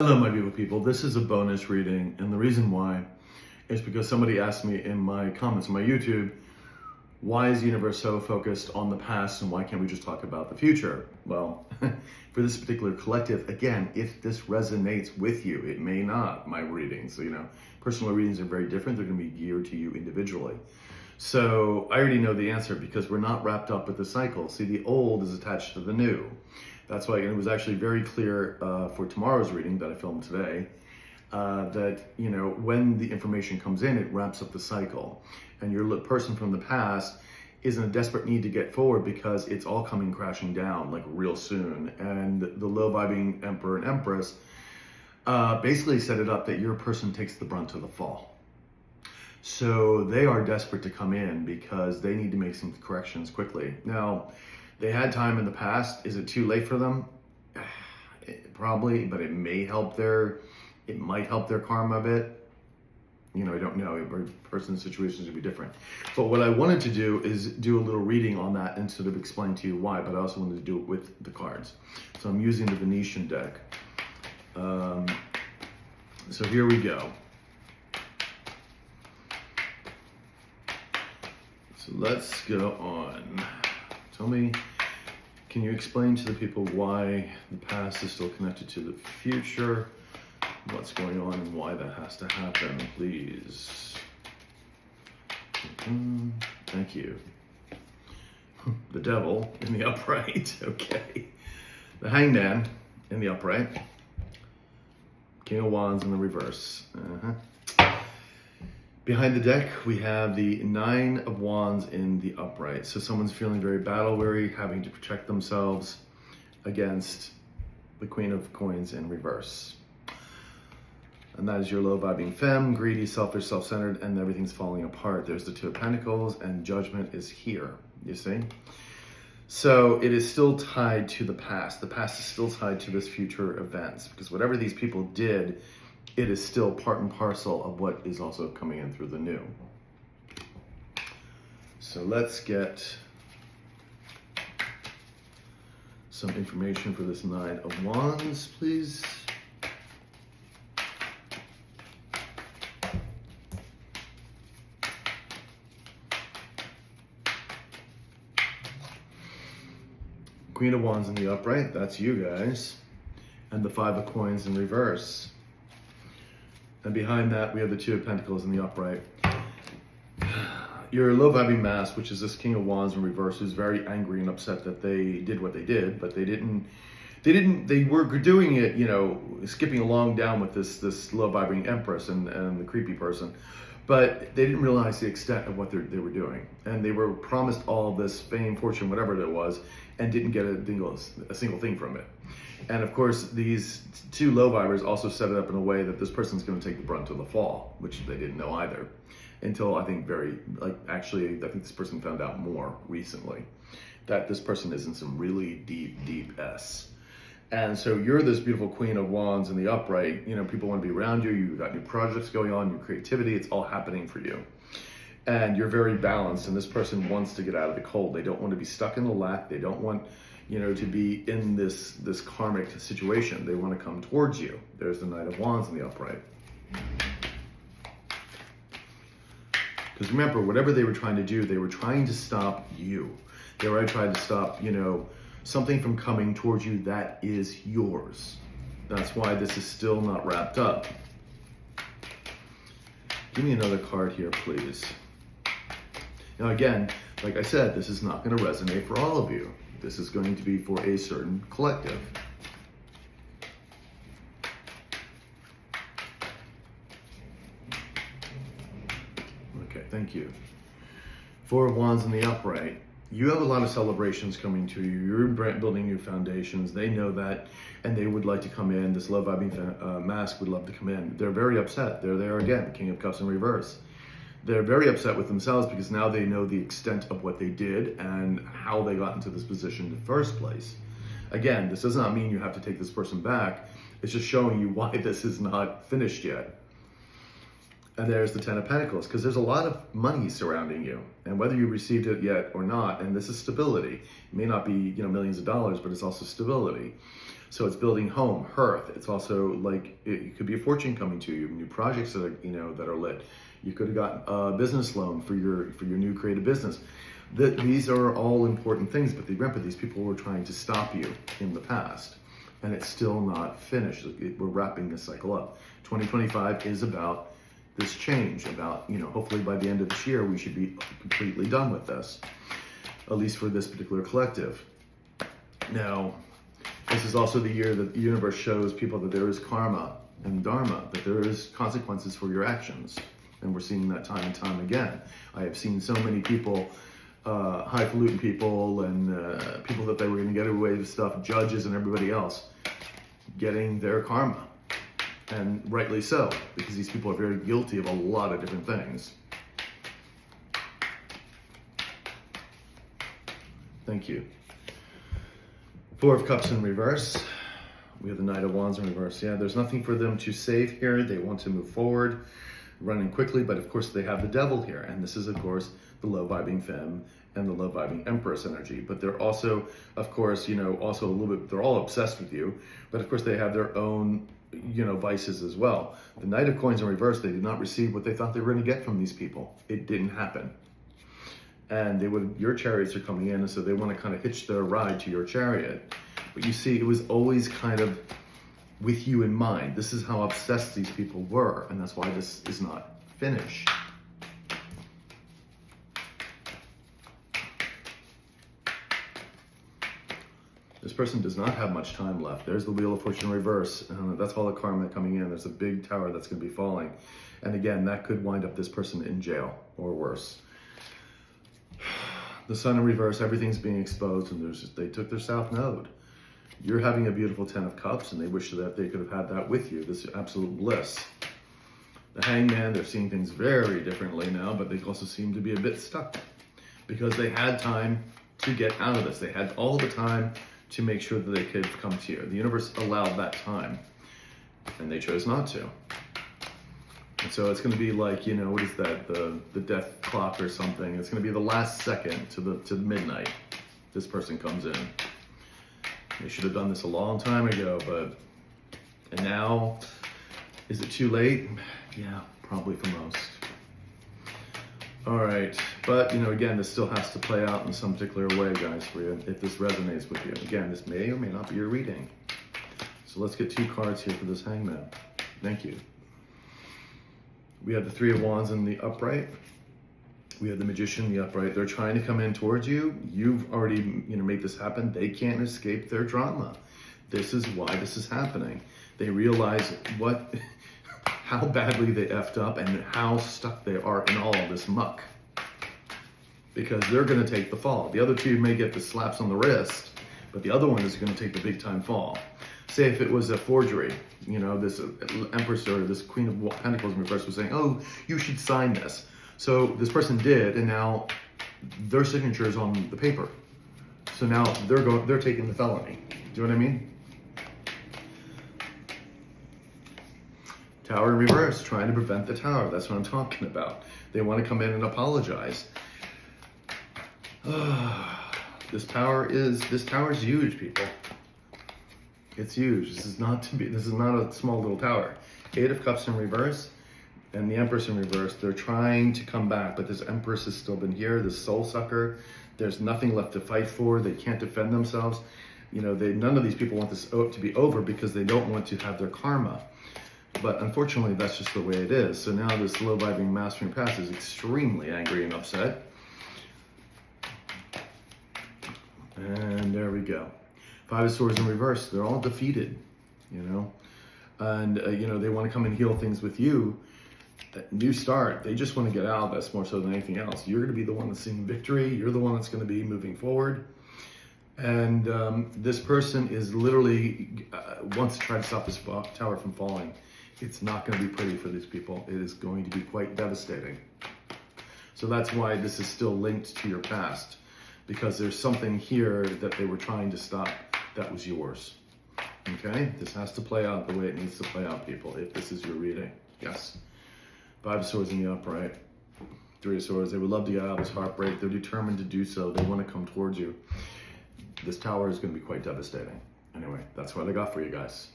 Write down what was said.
Hello, my beautiful people. This is a bonus reading, and the reason why is because somebody asked me in my comments on my YouTube, why is the universe so focused on the past and why can't we just talk about the future? Well, for this particular collective, again, if this resonates with you, it may not, my readings. So, personal readings are very different. They're going to be geared to you individually. So I already know the answer because we're not wrapped up with the cycle. See, the old is attached to the new. That's why it was actually very clear for tomorrow's reading that I filmed today that, when the information comes in, it wraps up the cycle. And your person from the past is in a desperate need to get forward because it's all coming crashing down like real soon. And the low-vibing Emperor and Empress basically set it up that your person takes the brunt of the fall. So they are desperate to come in because they need to make some corrections quickly. Now, they had time in the past. Is it too late for them? Probably, but it might help their karma a bit. I don't know. Every person's situations will be different. But what I wanted to do is do a little reading on that and sort of explain to you why, but I also wanted to do it with the cards. So I'm using the Venetian deck. So here we go. So let's go on. Tell me, can you explain to the people why the past is still connected to the future? What's going on and why that has to happen, please? Thank you. The Devil in the upright, okay. The Hangman in the upright. King of Wands in the reverse. Behind the deck, we have the Nine of Wands in the upright. So someone's feeling very battle weary, having to protect themselves against the Queen of Coins in reverse. And that is your low vibing femme, greedy, selfish, self-centered, and everything's falling apart. There's the Two of Pentacles, and Judgment is here, you see? So it is still tied to the past. The past is still tied to this future events, because whatever these people did, it is still part and parcel of what is also coming in through the new. So let's get some information for this Nine of Wands, please. Queen of Wands in the upright, that's you guys. And the Five of Coins in reverse. And behind that, we have the Two of Pentacles in the upright. Your low-vibing mass, which is this King of Wands in reverse, who's very angry and upset that they did what they did, but they were doing it, skipping along down with this low-vibing Empress and the creepy person, but they didn't realize the extent of what they were doing. And they were promised all this fame, fortune, whatever it was, and didn't get a single thing from it. And of course, these two low vibers also set it up in a way that this person's going to take the brunt of the fall, which they didn't know either. Until I think I think this person found out more recently that this person is in some really deep S. And so you're this beautiful Queen of Wands in the upright. People want to be around you. You've got new projects going on, new creativity. It's all happening for you. And you're very balanced, and this person wants to get out of the cold. They don't want to be stuck in the lack. They don't want to be in this karmic situation. They want to come towards you. There's the Knight of Wands in the upright. Because remember, whatever they were trying to do, they were trying to stop you. They were trying to stop, something from coming towards you that is yours. That's why this is still not wrapped up. Give me another card here, please. Now again, like I said, this is not going to resonate for all of you. This is going to be for a certain collective. Okay, thank you. Four of Wands in the upright. You have a lot of celebrations coming to you. You're building new foundations. They know that, and they would like to come in. This love-vibing mask would love to come in. They're very upset. There they are again, King of Cups in reverse. They're very upset with themselves because now they know the extent of what they did and how they got into this position in the first place. Again, this does not mean you have to take this person back. It's just showing you why this is not finished yet. And there's the Ten of Pentacles, because there's a lot of money surrounding you. And whether you received it yet or not, and this is stability. It may not be, millions of dollars, but it's also stability. So it's building home, hearth. It's also like, it could be a fortune coming to you, new projects that are, that are lit. You could have gotten a business loan for your new creative business. These are all important things, but remember, these people were trying to stop you in the past, and it's still not finished. We're wrapping this cycle up. 2025 is about this change, about, hopefully by the end of this year, we should be completely done with this, at least for this particular collective. Now, this is also the year that the universe shows people that there is karma and dharma, that there is consequences for your actions. And we're seeing that time and time again. I have seen so many people, highfalutin people and people that they were going to get away with stuff, judges and everybody else, getting their karma. And rightly so, because these people are very guilty of a lot of different things. Thank you. Four of Cups in reverse. We have the Knight of Wands in reverse. Yeah, there's nothing for them to save here. They want to move forward, running quickly, but of course they have the Devil here. And this is, of course, the low-vibing femme and the low-vibing Empress energy. But they're also, of course, also a little bit, they're all obsessed with you. But of course they have their own, vices as well. The Knight of Coins in reverse, they did not receive what they thought they were going to get from these people. It didn't happen. And your chariots are coming in, and so they want to kind of hitch their ride to your chariot. But you see, it was always kind of with you in mind. This is how obsessed these people were, and that's why this is not finished. This person does not have much time left. There's the Wheel of Fortune in reverse. That's all the karma coming in. There's a big tower that's going to be falling. And again, that could wind up this person in jail or worse. The Sun in reverse, everything's being exposed, and they took their South Node. You're having a beautiful 10 of Cups, and they wish that they could have had that with you, this absolute bliss. The Hangman, they're seeing things very differently now, but they also seem to be a bit stuck because they had time to get out of this. They had all the time to make sure that they could come to you. The universe allowed that time, and they chose not to. And so it's going to be like, what is that, the death clock or something. It's going to be the last second to midnight. This person comes in. They should have done this a long time ago, and now, is it too late? Yeah, probably for most. All right, but again, this still has to play out in some particular way, guys, for you, if this resonates with you. Again, this may or may not be your reading. So let's get 2 cards here for this Hangman. Thank you. We have the Three of Wands in the upright. We have the Magician in the upright. They're trying to come in towards you. You've already, made this happen. They can't escape their drama. This is why this is happening. They realize how badly they effed up and how stuck they are in all of this muck. Because they're going to take the fall. The other two may get the slaps on the wrist, but the other one is going to take the big time fall. Say if it was a forgery, this Empress or this Queen of Pentacles in reverse was saying, oh, you should sign this. So this person did, and now their signature is on the paper. So now they're taking the felony. Do you know what I mean? Tower in reverse, trying to prevent the tower. That's what I'm talking about. They want to come in and apologize. This tower is huge, people. It's huge. This is not a small little tower. 8 of Cups in reverse and the Empress in reverse. They're trying to come back, but this Empress has still been here, this soul sucker. There's nothing left to fight for. They can't defend themselves. None of these people want this to be over because they don't want to have their karma. But unfortunately, that's just the way it is. So now this low-vibing mastering past is extremely angry and upset. And there we go. 5 of Swords in reverse. They're all defeated, And, they want to come and heal things with you. New start. They just want to get out of this more so than anything else. You're going to be the one that's seeing victory. You're the one that's going to be moving forward. And this person is literally wants to try to stop this tower from falling. It's not going to be pretty for these people. It is going to be quite devastating. So that's why this is still linked to your past, because there's something here that they were trying to stop that was yours. Okay? This has to play out the way it needs to play out, people, if this is your reading. Yes. 5 of Swords in the upright. 3 of Swords. They would love to get out of this heartbreak. They're determined to do so. They want to come towards you. This tower is going to be quite devastating. Anyway, that's what I got for you guys.